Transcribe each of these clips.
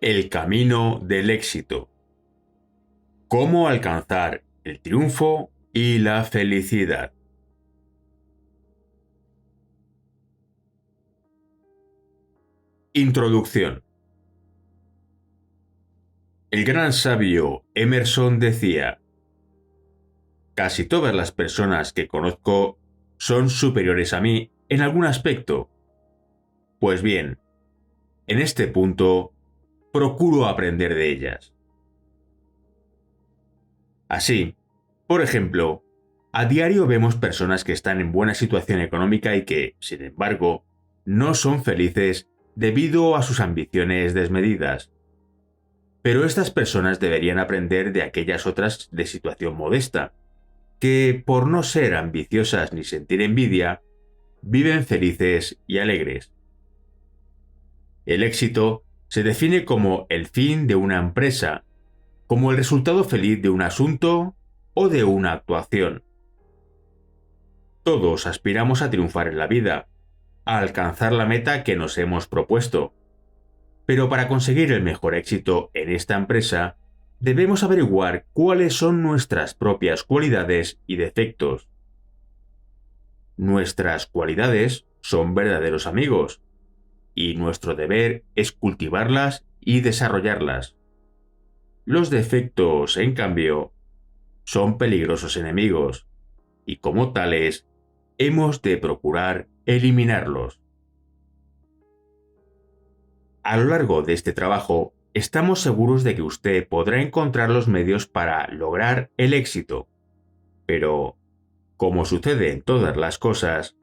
El camino del éxito. Cómo alcanzar el triunfo y la felicidad. Introducción. El gran sabio Emerson decía: casi todas las personas que conozco son superiores a mí en algún aspecto. Pues bien, en este punto, procuro aprender de ellas. Así, por ejemplo, a diario vemos personas que están en buena situación económica y que, sin embargo, no son felices debido a sus ambiciones desmedidas. Pero estas personas deberían aprender de aquellas otras de situación modesta, que, por no ser ambiciosas ni sentir envidia, viven felices y alegres. El éxito se define como el fin de una empresa, como el resultado feliz de un asunto o de una actuación. Todos aspiramos a triunfar en la vida, a alcanzar la meta que nos hemos propuesto. Pero para conseguir el mejor éxito en esta empresa, debemos averiguar cuáles son nuestras propias cualidades y defectos. Nuestras cualidades son verdaderos amigos, y nuestro deber es cultivarlas y desarrollarlas. Los defectos, en cambio, son peligrosos enemigos, y como tales, hemos de procurar eliminarlos. A lo largo de este trabajo, estamos seguros de que usted podrá encontrar los medios para lograr el éxito. Pero, como sucede en todas las cosas,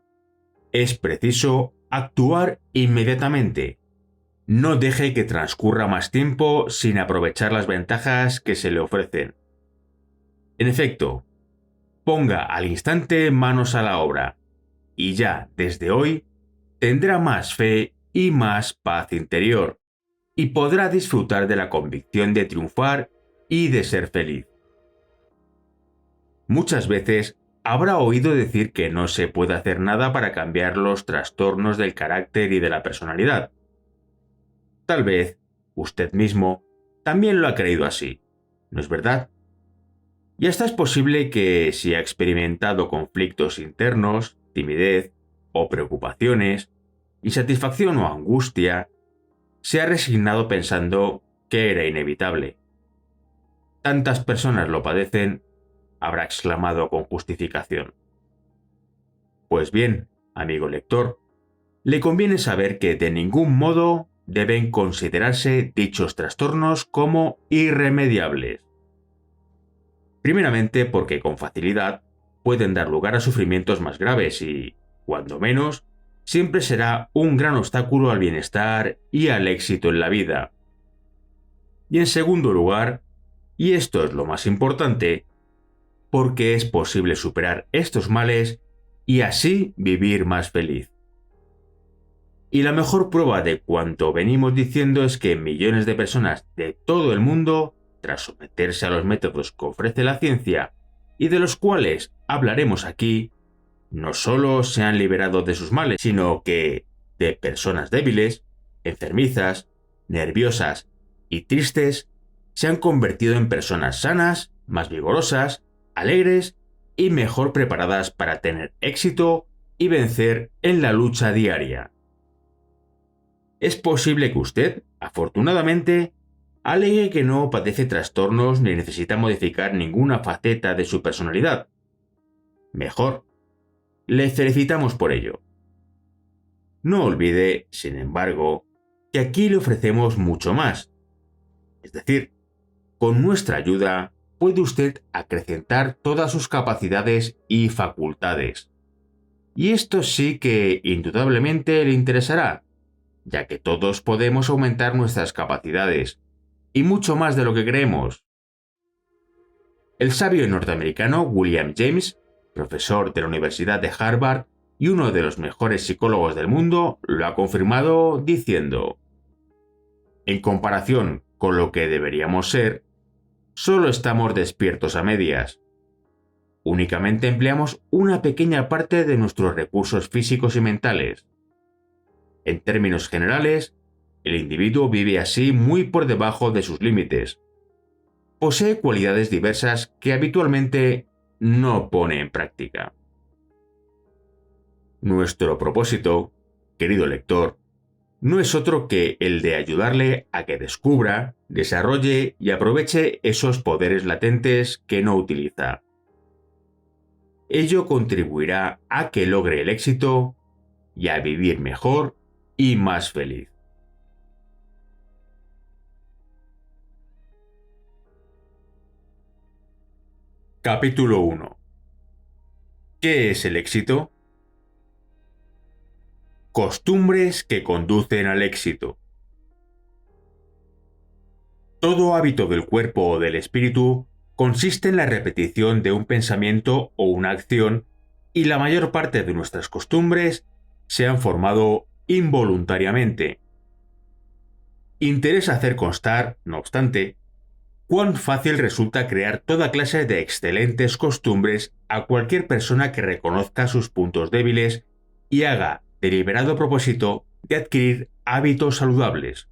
es preciso actuar inmediatamente. No deje que transcurra más tiempo sin aprovechar las ventajas que se le ofrecen. En efecto, ponga al instante manos a la obra, y ya desde hoy tendrá más fe y más paz interior, y podrá disfrutar de la convicción de triunfar y de ser feliz. Muchas veces habrá oído decir que no se puede hacer nada para cambiar los trastornos del carácter y de la personalidad. Tal vez usted mismo también lo ha creído así, ¿no es verdad? Y hasta es posible que, si ha experimentado conflictos internos, timidez o preocupaciones, insatisfacción o angustia, se ha resignado pensando que era inevitable. Tantas personas lo padecen, habrá exclamado con justificación. Pues bien, amigo lector, le conviene saber que de ningún modo deben considerarse dichos trastornos como irremediables. Primeramente porque con facilidad pueden dar lugar a sufrimientos más graves y, cuando menos, siempre será un gran obstáculo al bienestar y al éxito en la vida. Y en segundo lugar, y esto es lo más importante, porque es posible superar estos males y así vivir más feliz. Y la mejor prueba de cuanto venimos diciendo es que millones de personas de todo el mundo, tras someterse a los métodos que ofrece la ciencia y de los cuales hablaremos aquí, no solo se han liberado de sus males, sino que de personas débiles, enfermizas, nerviosas y tristes, se han convertido en personas sanas, más vigorosas, alegres y mejor preparadas para tener éxito y vencer en la lucha diaria. Es posible que usted, afortunadamente, alegue que no padece trastornos ni necesita modificar ninguna faceta de su personalidad. Mejor, le felicitamos por ello. No olvide, sin embargo, que aquí le ofrecemos mucho más. Es decir, con nuestra ayuda puede usted acrecentar todas sus capacidades y facultades. Y esto sí que indudablemente le interesará, ya que todos podemos aumentar nuestras capacidades, y mucho más de lo que creemos. El sabio norteamericano William James, profesor de la Universidad de Harvard y uno de los mejores psicólogos del mundo, lo ha confirmado diciendo: en comparación con lo que deberíamos ser, solo estamos despiertos a medias. Únicamente empleamos una pequeña parte de nuestros recursos físicos y mentales. En términos generales, El individuo vive así muy por debajo de sus límites. Posee cualidades diversas que habitualmente no pone en práctica. Nuestro propósito, querido lector, no es otro que el de ayudarle a que descubra, desarrolle y aproveche esos poderes latentes que no utiliza. Ello contribuirá a que logre el éxito y a vivir mejor y más feliz. Capítulo 1. ¿Qué es el éxito? Costumbres que conducen al éxito. Todo hábito del cuerpo o del espíritu consiste en la repetición de un pensamiento o una acción, y la mayor parte de nuestras costumbres se han formado involuntariamente. Interesa hacer constar, no obstante, cuán fácil resulta crear toda clase de excelentes costumbres a cualquier persona que reconozca sus puntos débiles y haga deliberado propósito de adquirir hábitos saludables.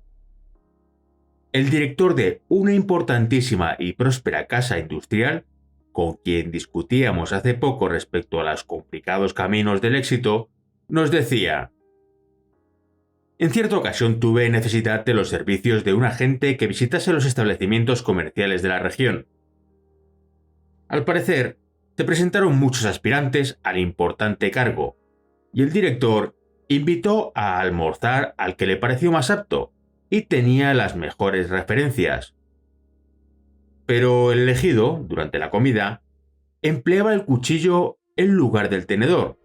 El director de una importantísima y próspera casa industrial, con quien discutíamos hace poco respecto a los complicados caminos del éxito, nos decía: en cierta ocasión tuve necesidad de los servicios de un agente que visitase los establecimientos comerciales de la región. Al parecer, se presentaron muchos aspirantes al importante cargo, y el director invitó a almorzar al que le pareció más apto y tenía las mejores referencias. Pero el elegido, durante la comida, empleaba el cuchillo en lugar del tenedor,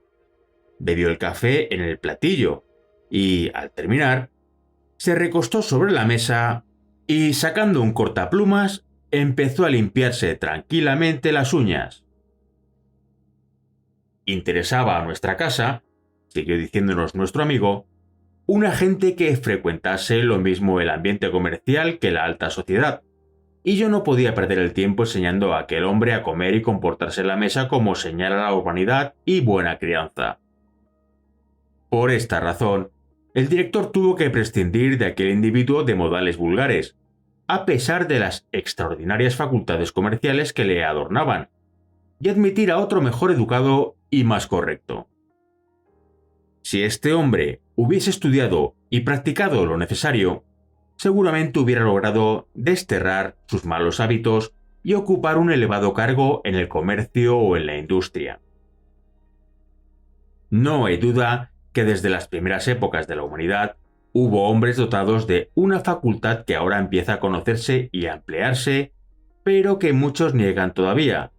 bebió el café en el platillo y, al terminar, se recostó sobre la mesa y, sacando un cortaplumas, empezó a limpiarse tranquilamente las uñas. Interesaba a nuestra casa, siguió diciéndonos nuestro amigo, una gente que frecuentase lo mismo el ambiente comercial que la alta sociedad, y yo no podía perder el tiempo enseñando a aquel hombre a comer y comportarse en la mesa como señala la urbanidad y buena crianza. Por esta razón, el director tuvo que prescindir de aquel individuo de modales vulgares, a pesar de las extraordinarias facultades comerciales que le adornaban, y admitir a otro mejor educado y más correcto. Si este hombre hubiese estudiado y practicado lo necesario, seguramente hubiera logrado desterrar sus malos hábitos y ocupar un elevado cargo en el comercio o en la industria. No hay duda que desde las primeras épocas de la humanidad hubo hombres dotados de una facultad que ahora empieza a conocerse y a emplearse, pero que muchos niegan todavía,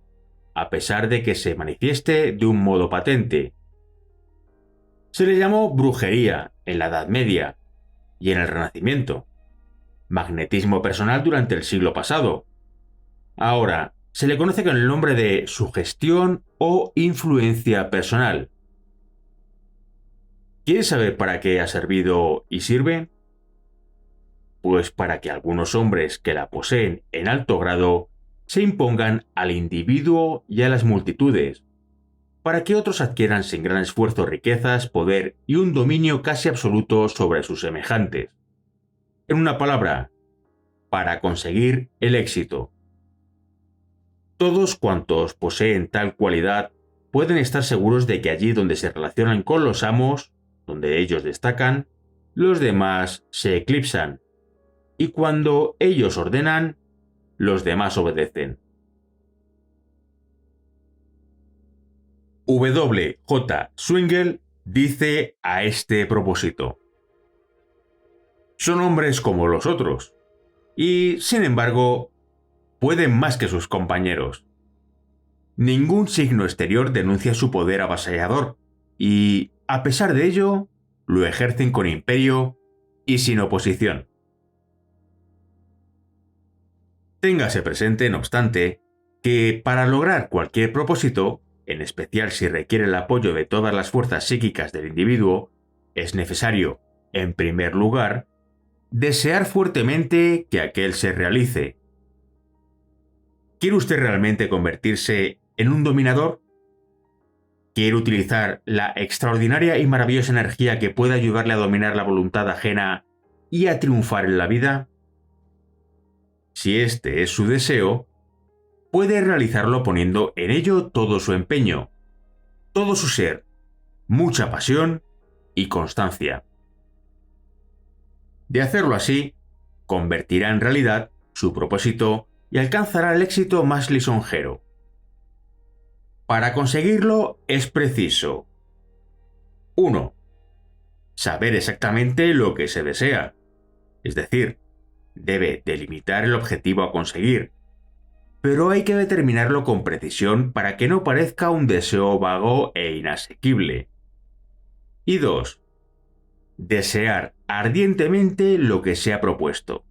a pesar de que se manifieste de un modo patente. Se le llamó brujería en la Edad Media y en el Renacimiento, magnetismo personal durante el siglo pasado. Ahora se le conoce con el nombre de sugestión o influencia personal. ¿Quieres saber para qué ha servido y sirve? Pues para que algunos hombres que la poseen en alto grado se impongan al individuo y a las multitudes, para que otros adquieran sin gran esfuerzo riquezas, poder y un dominio casi absoluto sobre sus semejantes. En una palabra, para conseguir el éxito. Todos cuantos poseen tal cualidad pueden estar seguros de que allí donde se relacionan con los amos, donde ellos destacan, los demás se eclipsan, y cuando ellos ordenan, los demás obedecen. W. J. Swingle dice a este propósito: son hombres como los otros, y, sin embargo, pueden más que sus compañeros. Ningún signo exterior denuncia su poder avasallador, y, a pesar de ello, lo ejercen con imperio y sin oposición. Téngase presente, no obstante, que para lograr cualquier propósito, en especial si requiere el apoyo de todas las fuerzas psíquicas del individuo, es necesario, en primer lugar, desear fuertemente que aquel se realice. ¿Quiere usted realmente convertirse en un dominador? ¿Quiere utilizar la extraordinaria y maravillosa energía que puede ayudarle a dominar la voluntad ajena y a triunfar en la vida? Si este es su deseo, puede realizarlo poniendo en ello todo su empeño, todo su ser, mucha pasión y constancia. De hacerlo así, convertirá en realidad su propósito y alcanzará el éxito más lisonjero. Para conseguirlo es preciso 1. Saber exactamente lo que se desea, es decir, debe delimitar el objetivo a conseguir, pero hay que determinarlo con precisión para que no parezca un deseo vago e inasequible. Y 2. Desear ardientemente lo que se ha propuesto.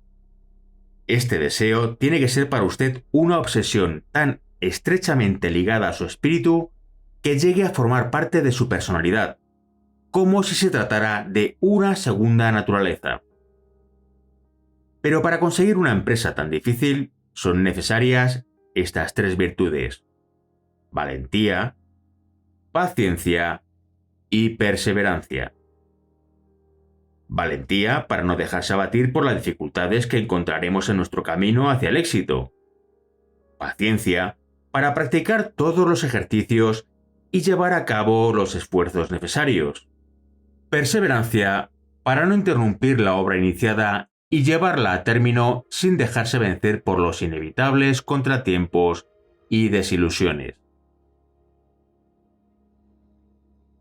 Este deseo tiene que ser para usted una obsesión tan estrechamente ligada a su espíritu que llegue a formar parte de su personalidad, como si se tratara de una segunda naturaleza. Pero para conseguir una empresa tan difícil son necesarias estas 3 virtudes: valentía, paciencia y perseverancia. Valentía para no dejarse abatir por las dificultades que encontraremos en nuestro camino hacia el éxito. Paciencia para practicar todos los ejercicios y llevar a cabo los esfuerzos necesarios. Perseverancia para no interrumpir la obra iniciada y llevarla a término sin dejarse vencer por los inevitables contratiempos y desilusiones.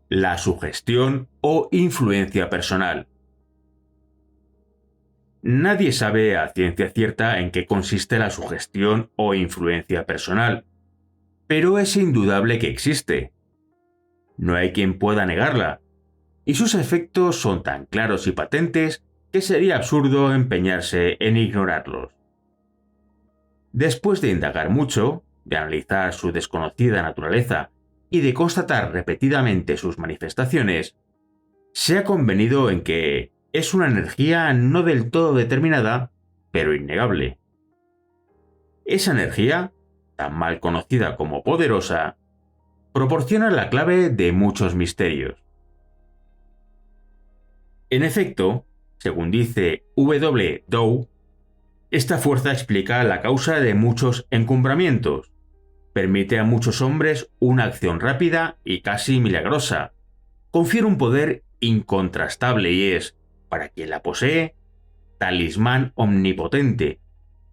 La sugestión o influencia personal. Nadie sabe a ciencia cierta en qué consiste la sugestión o influencia personal, pero es indudable que existe. No hay quien pueda negarla, y sus efectos son tan claros y patentes que sería absurdo empeñarse en ignorarlos. Después de indagar mucho, de analizar su desconocida naturaleza y de constatar repetidamente sus manifestaciones, se ha convenido en que es una energía no del todo determinada, pero innegable. Esa energía, tan mal conocida como poderosa, proporciona la clave de muchos misterios. En efecto, según dice W. Dow, esta fuerza explica la causa de muchos encumbramientos, permite a muchos hombres una acción rápida y casi milagrosa, confiere un poder incontrastable y es, para quien la posee, talismán omnipotente,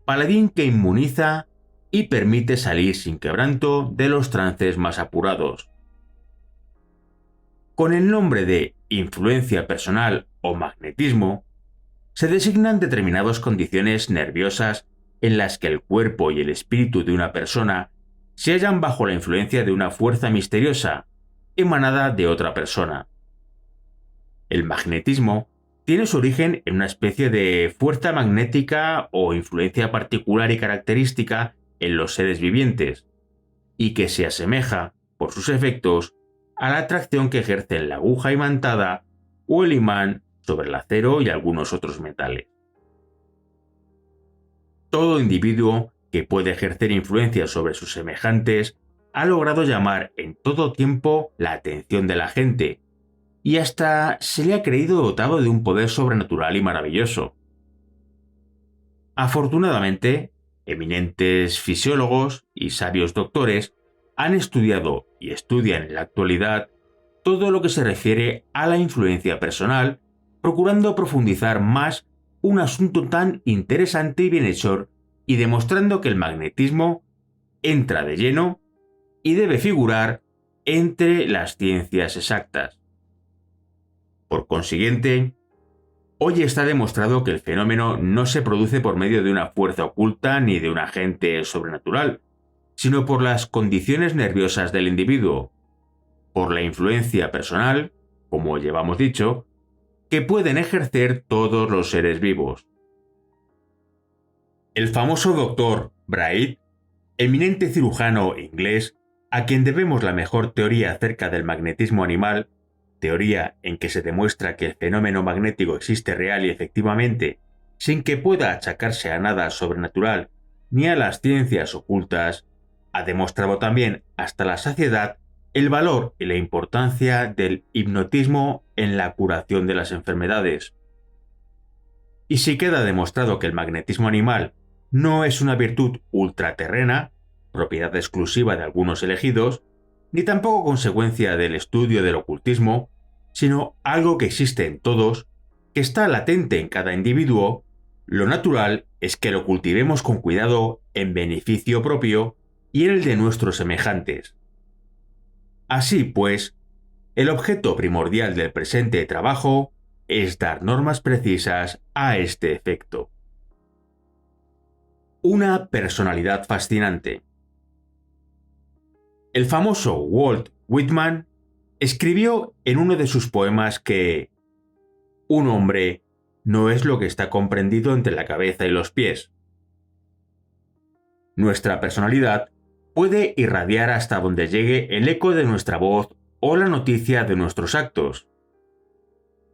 paladín que inmuniza y permite salir sin quebranto de los trances más apurados. Con el nombre de influencia personal o magnetismo, se designan determinadas condiciones nerviosas en las que el cuerpo y el espíritu de una persona se hallan bajo la influencia de una fuerza misteriosa emanada de otra persona. El magnetismo tiene su origen en una especie de fuerza magnética o influencia particular y característica en los seres vivientes, y que se asemeja, por sus efectos, a la atracción que ejercen la aguja imantada o el imán sobre el acero y algunos otros metales. Todo individuo que puede ejercer influencia sobre sus semejantes ha logrado llamar en todo tiempo la atención de la gente, y hasta se le ha creído dotado de un poder sobrenatural y maravilloso. Afortunadamente, eminentes fisiólogos y sabios doctores han estudiado y estudian en la actualidad todo lo que se refiere a la influencia personal, procurando profundizar más un asunto tan interesante y bienhechor y demostrando que el magnetismo entra de lleno y debe figurar entre las ciencias exactas. Por consiguiente, hoy está demostrado que el fenómeno no se produce por medio de una fuerza oculta ni de un agente sobrenatural, sino por las condiciones nerviosas del individuo, por la influencia personal, como llevamos dicho, que pueden ejercer todos los seres vivos. El famoso Dr. Bright, eminente cirujano inglés, a quien debemos la mejor teoría acerca del magnetismo animal, teoría en que se demuestra que el fenómeno magnético existe real y efectivamente, sin que pueda achacarse a nada sobrenatural ni a las ciencias ocultas, ha demostrado también hasta la saciedad el valor y la importancia del hipnotismo en la curación de las enfermedades. Y si queda demostrado que el magnetismo animal no es una virtud ultraterrena, propiedad exclusiva de algunos elegidos, ni tampoco consecuencia del estudio del ocultismo, sino algo que existe en todos, que está latente en cada individuo, lo natural es que lo cultivemos con cuidado en beneficio propio y en el de nuestros semejantes. Así pues, el objeto primordial del presente trabajo es dar normas precisas a este efecto. Una personalidad fascinante. El famoso Walt Whitman escribió en uno de sus poemas que un hombre no es lo que está comprendido entre la cabeza y los pies. Nuestra personalidad puede irradiar hasta donde llegue el eco de nuestra voz o la noticia de nuestros actos.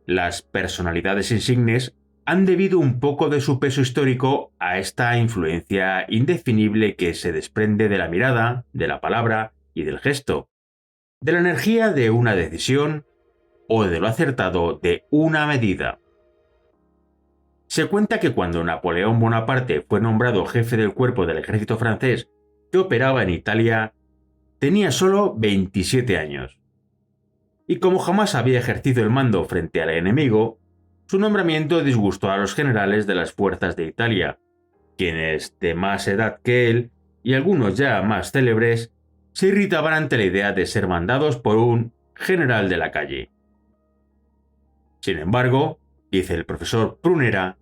Las personalidades insignes han debido un poco de su peso histórico a esta influencia indefinible que se desprende de la mirada, de la palabra y del gesto, de la energía de una decisión o de lo acertado de una medida. Se cuenta que cuando Napoleón Bonaparte fue nombrado jefe del cuerpo del ejército francés que operaba en Italia, tenía solo 27 años. Y como jamás había ejercido el mando frente al enemigo, su nombramiento disgustó a los generales de las fuerzas de Italia, quienes, de más edad que él, y algunos ya más célebres, se irritaban ante la idea de ser mandados por un general de la calle. Sin embargo, dice el profesor Prunera,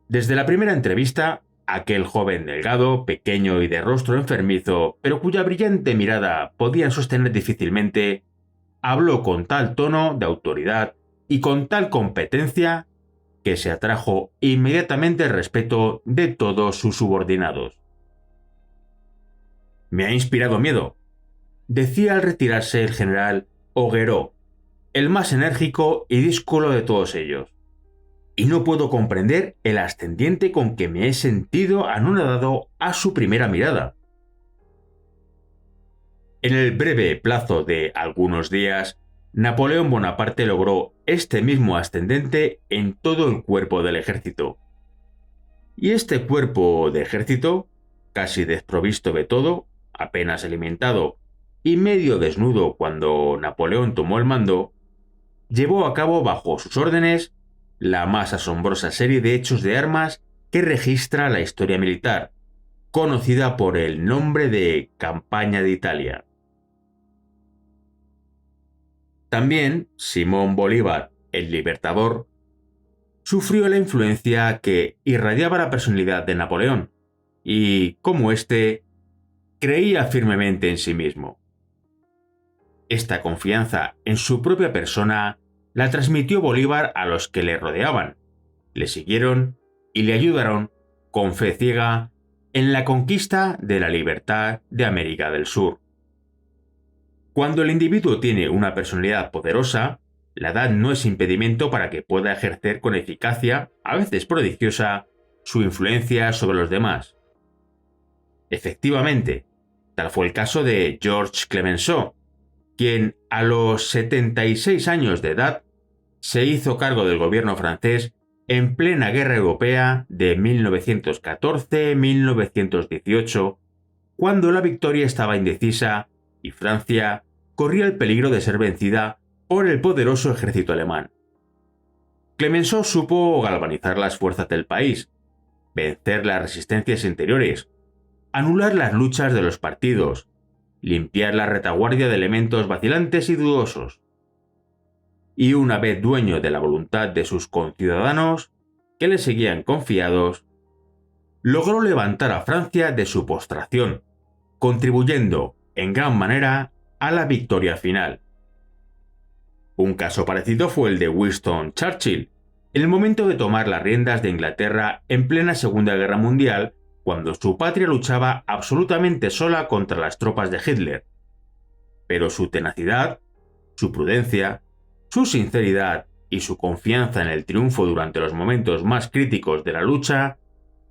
desde la primera entrevista, aquel joven delgado, pequeño y de rostro enfermizo, pero cuya brillante mirada podían sostener difícilmente, habló con tal tono de autoridad y con tal competencia que se atrajo inmediatamente el respeto de todos sus subordinados. «Me ha inspirado miedo», decía al retirarse el general Augereau, el más enérgico y díscolo de todos ellos. «Y no puedo comprender el ascendiente con que me he sentido anonadado a su primera mirada». En el breve plazo de algunos días, Napoleón Bonaparte logró este mismo ascendente en todo el cuerpo del ejército. Y este cuerpo de ejército, casi desprovisto de todo, apenas alimentado y medio desnudo cuando Napoleón tomó el mando, llevó a cabo bajo sus órdenes la más asombrosa serie de hechos de armas que registra la historia militar, conocida por el nombre de Campaña de Italia. También Simón Bolívar, el Libertador, sufrió la influencia que irradiaba la personalidad de Napoleón y, como éste, creía firmemente en sí mismo. Esta confianza en su propia persona la transmitió Bolívar a los que le rodeaban, le siguieron y le ayudaron con fe ciega en la conquista de la libertad de América del Sur. Cuando el individuo tiene una personalidad poderosa, la edad no es impedimento para que pueda ejercer con eficacia, a veces prodigiosa, su influencia sobre los demás. Efectivamente, tal fue el caso de Georges Clemenceau, quien a los 76 años de edad se hizo cargo del gobierno francés en plena guerra europea de 1914-1918, cuando la victoria estaba indecisa y Francia corría el peligro de ser vencida por el poderoso ejército alemán. Clemenceau supo galvanizar las fuerzas del país, vencer las resistencias interiores, anular las luchas de los partidos, limpiar la retaguardia de elementos vacilantes y dudosos. Y una vez dueño de la voluntad de sus conciudadanos, que le seguían confiados, logró levantar a Francia de su postración, contribuyendo en gran manera a la victoria final. Un caso parecido fue el de Winston Churchill, en el momento de tomar las riendas de Inglaterra en plena Segunda Guerra Mundial, cuando su patria luchaba absolutamente sola contra las tropas de Hitler. Pero su tenacidad, su prudencia, su sinceridad y su confianza en el triunfo durante los momentos más críticos de la lucha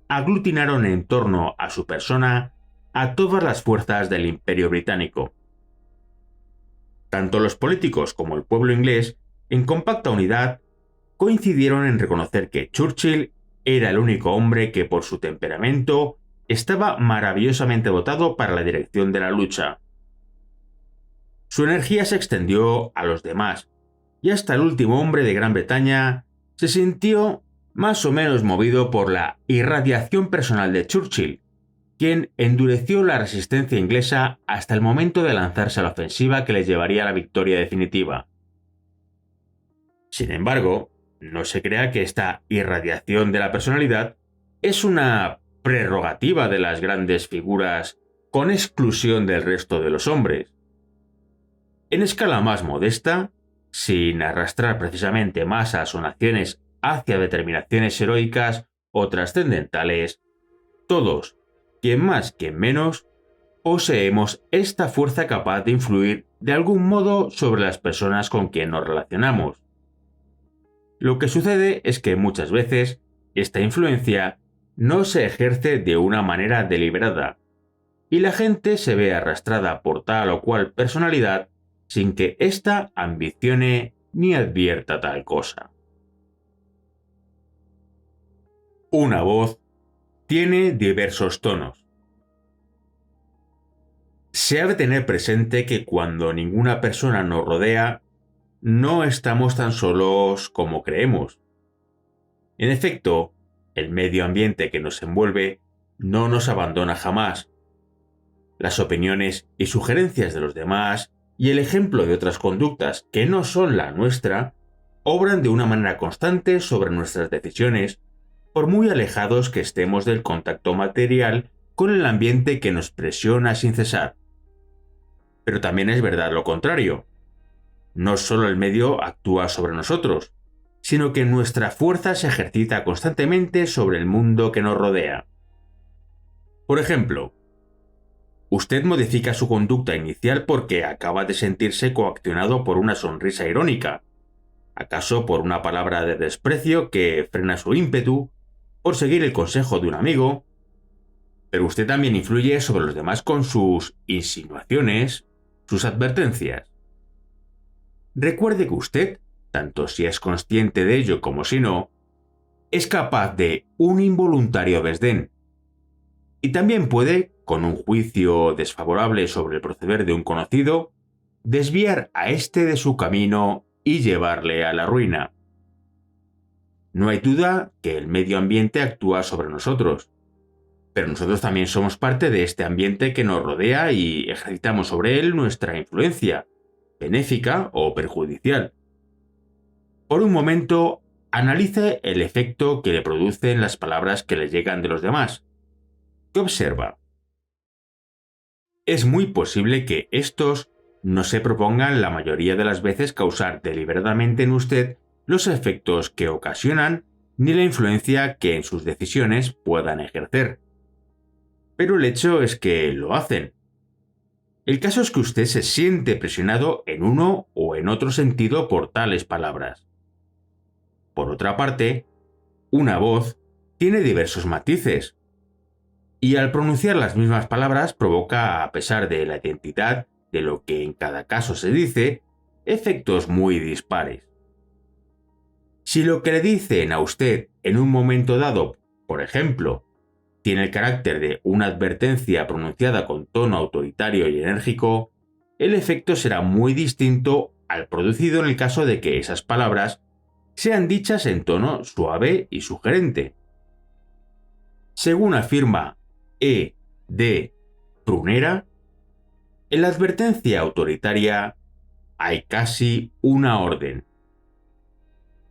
aglutinaron en torno a su persona a todas las fuerzas del Imperio Británico. Tanto los políticos como el pueblo inglés, en compacta unidad, coincidieron en reconocer que Churchill era el único hombre que por su temperamento estaba maravillosamente dotado para la dirección de la lucha. Su energía se extendió a los demás, y hasta el último hombre de Gran Bretaña se sintió más o menos movido por la irradiación personal de Churchill, quien endureció la resistencia inglesa hasta el momento de lanzarse a la ofensiva que les llevaría a la victoria definitiva. Sin embargo, no se crea que esta irradiación de la personalidad es una prerrogativa de las grandes figuras con exclusión del resto de los hombres. En escala más modesta, sin arrastrar precisamente masas o naciones hacia determinaciones heroicas o trascendentales, todos, quien más quien menos, poseemos esta fuerza capaz de influir de algún modo sobre las personas con quien nos relacionamos. Lo que sucede es que muchas veces esta influencia no se ejerce de una manera deliberada, y la gente se ve arrastrada por tal o cual personalidad sin que ésta ambicione ni advierta tal cosa. Una voz tiene diversos tonos. Se ha de tener presente que cuando ninguna persona nos rodea, no estamos tan solos como creemos. En efecto, el medio ambiente que nos envuelve no nos abandona jamás. Las opiniones y sugerencias de los demás y el ejemplo de otras conductas que no son la nuestra obran de una manera constante sobre nuestras decisiones, por muy alejados que estemos del contacto material con el ambiente que nos presiona sin cesar. Pero también es verdad lo contrario. No solo el medio actúa sobre nosotros, sino que nuestra fuerza se ejercita constantemente sobre el mundo que nos rodea. Por ejemplo, usted modifica su conducta inicial porque acaba de sentirse coaccionado por una sonrisa irónica, acaso por una palabra de desprecio que frena su ímpetu, por seguir el consejo de un amigo, pero usted también influye sobre los demás con sus insinuaciones, sus advertencias. Recuerde que usted, tanto si es consciente de ello como si no, es capaz de un involuntario desdén, y también puede, con un juicio desfavorable sobre el proceder de un conocido, desviar a éste de su camino y llevarle a la ruina. No hay duda que el medio ambiente actúa sobre nosotros, pero nosotros también somos parte de este ambiente que nos rodea y ejercitamos sobre él nuestra influencia, benéfica o perjudicial. Por un momento, analice el efecto que le producen las palabras que le llegan de los demás. ¿Qué observa? Es muy posible que estos no se propongan la mayoría de las veces causar deliberadamente en usted los efectos que ocasionan ni la influencia que en sus decisiones puedan ejercer. Pero el hecho es que lo hacen. El caso es que usted se siente presionado en uno o en otro sentido por tales palabras. Por otra parte, una voz tiene diversos matices, y al pronunciar las mismas palabras provoca, a pesar de la identidad de lo que en cada caso se dice, efectos muy dispares. Si lo que le dicen a usted en un momento dado, por ejemplo, tiene el carácter de una advertencia pronunciada con tono autoritario y enérgico, el efecto será muy distinto al producido en el caso de que esas palabras sean dichas en tono suave y sugerente. Según afirma E. D. Prunera, en la advertencia autoritaria hay casi una orden.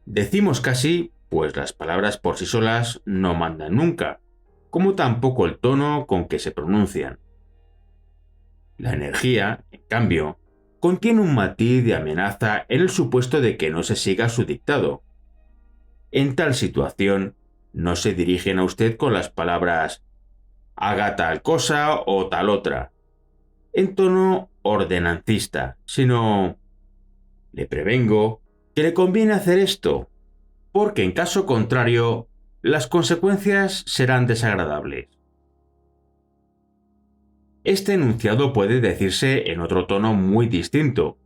Decimos casi, pues las palabras por sí solas no mandan nunca, como tampoco el tono con que se pronuncian. La energía, en cambio, contiene un matiz de amenaza en el supuesto de que no se siga su dictado. En tal situación, no se dirigen a usted con las palabras «haga tal cosa o tal otra», en tono ordenancista, sino «le prevengo que le conviene hacer esto, porque en caso contrario, las consecuencias serán desagradables». Este enunciado puede decirse en otro tono muy distinto.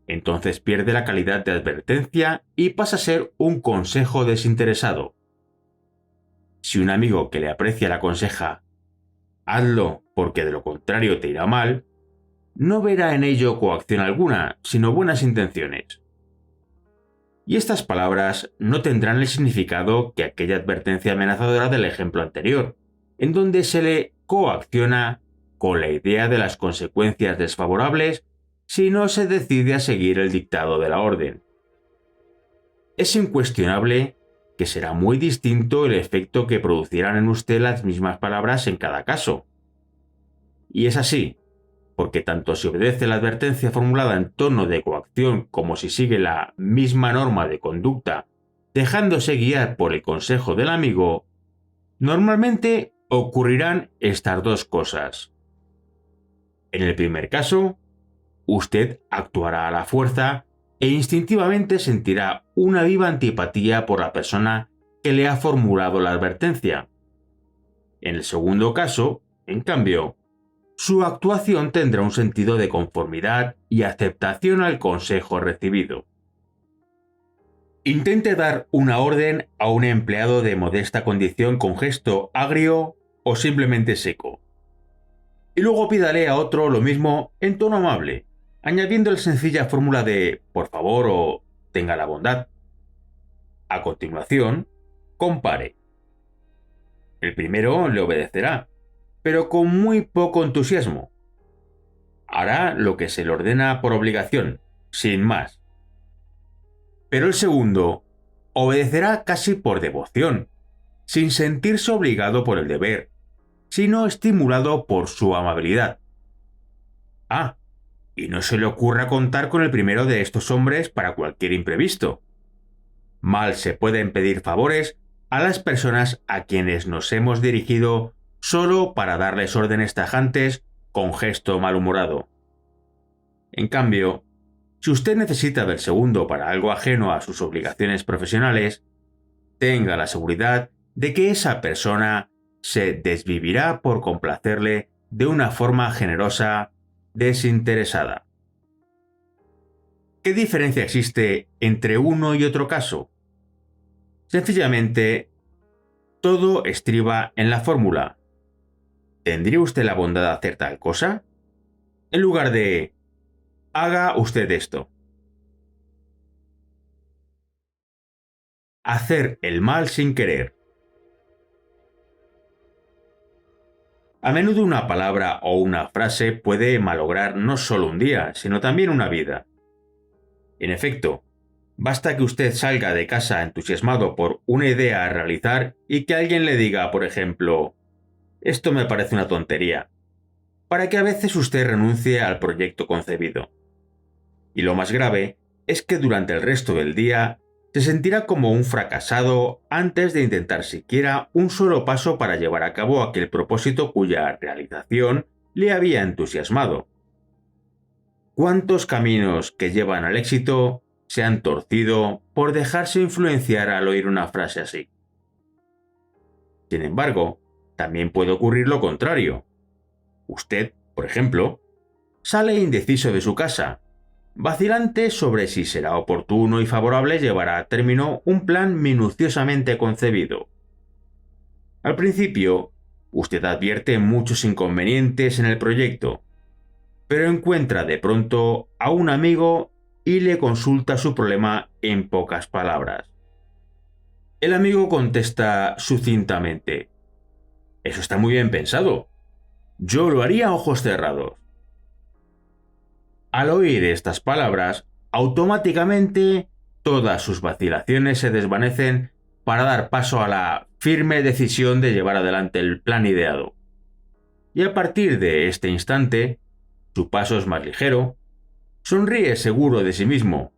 Entonces pierde la calidad de advertencia y pasa a ser un consejo desinteresado. Si un amigo que le aprecia le aconseja, hazlo porque de lo contrario te irá mal, no verá en ello coacción alguna, sino buenas intenciones. Y estas palabras no tendrán el significado que aquella advertencia amenazadora del ejemplo anterior, en donde se le coacciona con la idea de las consecuencias desfavorables si no se decide a seguir el dictado de la orden. Es incuestionable que será muy distinto el efecto que producirán en usted las mismas palabras en cada caso. Y es así, porque tanto si obedece la advertencia formulada en tono de coacción como si sigue la misma norma de conducta, dejándose guiar por el consejo del amigo, normalmente ocurrirán estas dos cosas. En el primer caso, usted actuará a la fuerza e instintivamente sentirá una viva antipatía por la persona que le ha formulado la advertencia. En el segundo caso, en cambio, su actuación tendrá un sentido de conformidad y aceptación al consejo recibido. Intente dar una orden a un empleado de modesta condición con gesto agrio o simplemente seco. Y luego pídale a otro lo mismo en tono amable, añadiendo la sencilla fórmula de por favor o tenga la bondad. A continuación, compare. El primero le obedecerá, pero con muy poco entusiasmo. Hará lo que se le ordena por obligación, sin más. Pero el segundo obedecerá casi por devoción, sin sentirse obligado por el deber, sino estimulado por su amabilidad. Ah, y no se le ocurra contar con el primero de estos hombres para cualquier imprevisto. Mal se pueden pedir favores a las personas a quienes nos hemos dirigido solo para darles órdenes tajantes con gesto malhumorado. En cambio, si usted necesita del segundo para algo ajeno a sus obligaciones profesionales, tenga la seguridad de que esa persona se desvivirá por complacerle de una forma generosa, desinteresada. ¿Qué diferencia existe entre uno y otro caso? Sencillamente, todo estriba en la fórmula. ¿Tendría usted la bondad de hacer tal cosa? En lugar de, haga usted esto. Hacer el mal sin querer. A menudo una palabra o una frase puede malograr no solo un día, sino también una vida. En efecto, basta que usted salga de casa entusiasmado por una idea a realizar y que alguien le diga, por ejemplo, esto me parece una tontería, para que a veces usted renuncie al proyecto concebido. Y lo más grave es que durante el resto del día se sentirá como un fracasado antes de intentar siquiera un solo paso para llevar a cabo aquel propósito cuya realización le había entusiasmado. ¿Cuántos caminos que llevan al éxito se han torcido por dejarse influenciar al oír una frase así? Sin embargo, también puede ocurrir lo contrario. Usted, por ejemplo, sale indeciso de su casa, vacilante sobre si será oportuno y favorable llevar a término un plan minuciosamente concebido. Al principio, usted advierte muchos inconvenientes en el proyecto, pero encuentra de pronto a un amigo y le consulta su problema en pocas palabras. El amigo contesta sucintamente, «Eso está muy bien pensado. Yo lo haría a ojos cerrados». Al oír estas palabras, automáticamente todas sus vacilaciones se desvanecen para dar paso a la firme decisión de llevar adelante el plan ideado. Y a partir de este instante, su paso es más ligero, sonríe seguro de sí mismo.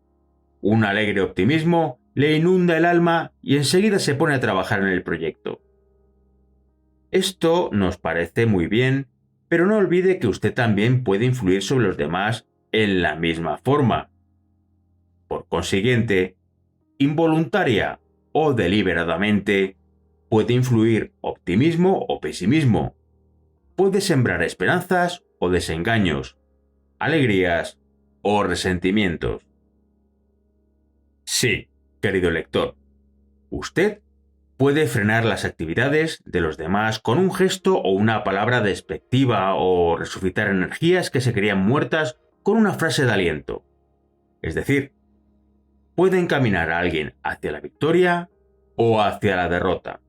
Un alegre optimismo le inunda el alma y enseguida se pone a trabajar en el proyecto. Esto nos parece muy bien, pero no olvide que usted también puede influir sobre los demás en la misma forma. Por consiguiente, involuntaria o deliberadamente, puede influir optimismo o pesimismo. Puede sembrar esperanzas o desengaños, alegrías o resentimientos. Sí, querido lector, usted Puede frenar las actividades de los demás con un gesto o una palabra despectiva o resucitar energías que se creían muertas con una frase de aliento. Es decir, puede encaminar a alguien hacia la victoria o hacia la derrota.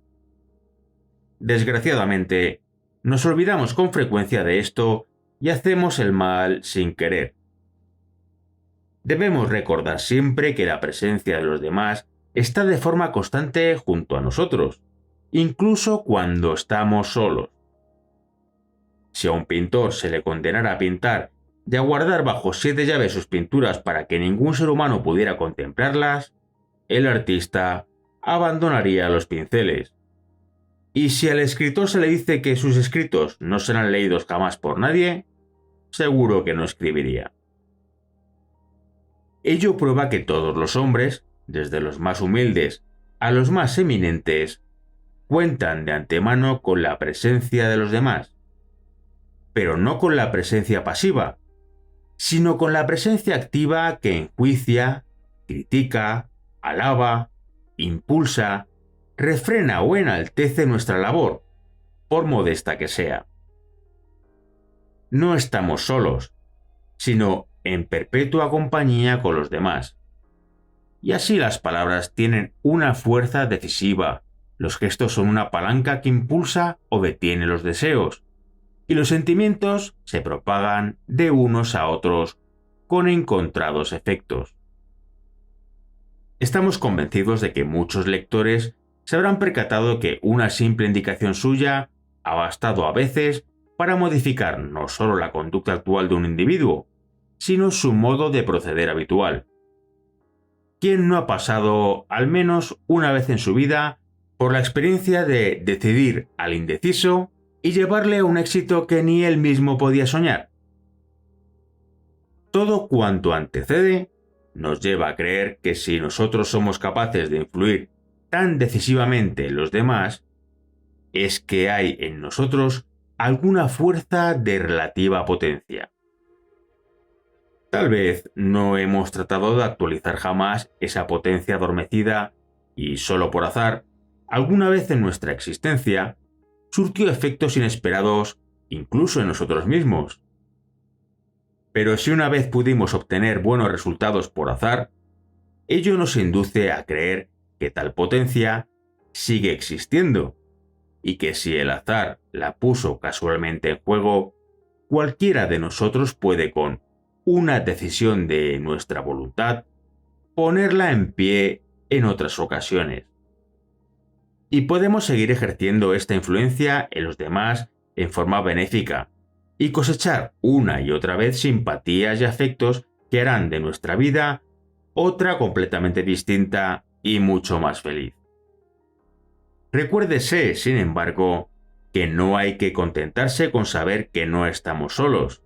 Desgraciadamente, nos olvidamos con frecuencia de esto y hacemos el mal sin querer. Debemos recordar siempre que la presencia de los demás está de forma constante junto a nosotros, incluso cuando estamos solos. Si a un pintor se le condenara a pintar y a guardar bajo 7 llaves sus pinturas para que ningún ser humano pudiera contemplarlas, el artista abandonaría los pinceles. Y si al escritor se le dice que sus escritos no serán leídos jamás por nadie, seguro que no escribiría. Ello prueba que todos los hombres, desde los más humildes a los más eminentes, cuentan de antemano con la presencia de los demás, pero no con la presencia pasiva, sino con la presencia activa que enjuicia, critica, alaba, impulsa, refrena o enaltece nuestra labor, por modesta que sea. No estamos solos, sino en perpetua compañía con los demás. Y así las palabras tienen una fuerza decisiva, los gestos son una palanca que impulsa o detiene los deseos, y los sentimientos se propagan de unos a otros con encontrados efectos. Estamos convencidos de que muchos lectores se habrán percatado que una simple indicación suya ha bastado a veces para modificar no solo la conducta actual de un individuo, sino su modo de proceder habitual. ¿Quién no ha pasado, al menos una vez en su vida, por la experiencia de decidir al indeciso y llevarle a un éxito que ni él mismo podía soñar? Todo cuanto antecede nos lleva a creer que si nosotros somos capaces de influir tan decisivamente en los demás, es que hay en nosotros alguna fuerza de relativa potencia. Tal vez no hemos tratado de actualizar jamás esa potencia adormecida y solo por azar, alguna vez en nuestra existencia, surtió efectos inesperados incluso en nosotros mismos. Pero si una vez pudimos obtener buenos resultados por azar, ello nos induce a creer que tal potencia sigue existiendo y que si el azar la puso casualmente en juego, cualquiera de nosotros puede con una decisión de nuestra voluntad ponerla en pie en otras ocasiones. Y podemos seguir ejerciendo esta influencia en los demás en forma benéfica y cosechar una y otra vez simpatías y afectos que harán de nuestra vida otra completamente distinta y mucho más feliz. Recuérdese, sin embargo, que no hay que contentarse con saber que no estamos solos.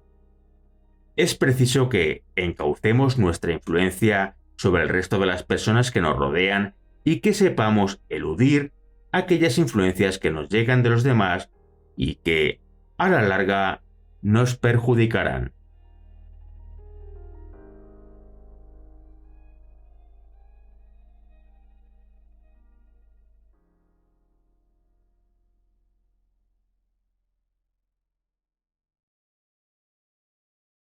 Es preciso que encaucemos nuestra influencia sobre el resto de las personas que nos rodean y que sepamos eludir aquellas influencias que nos llegan de los demás y que, a la larga, nos perjudicarán.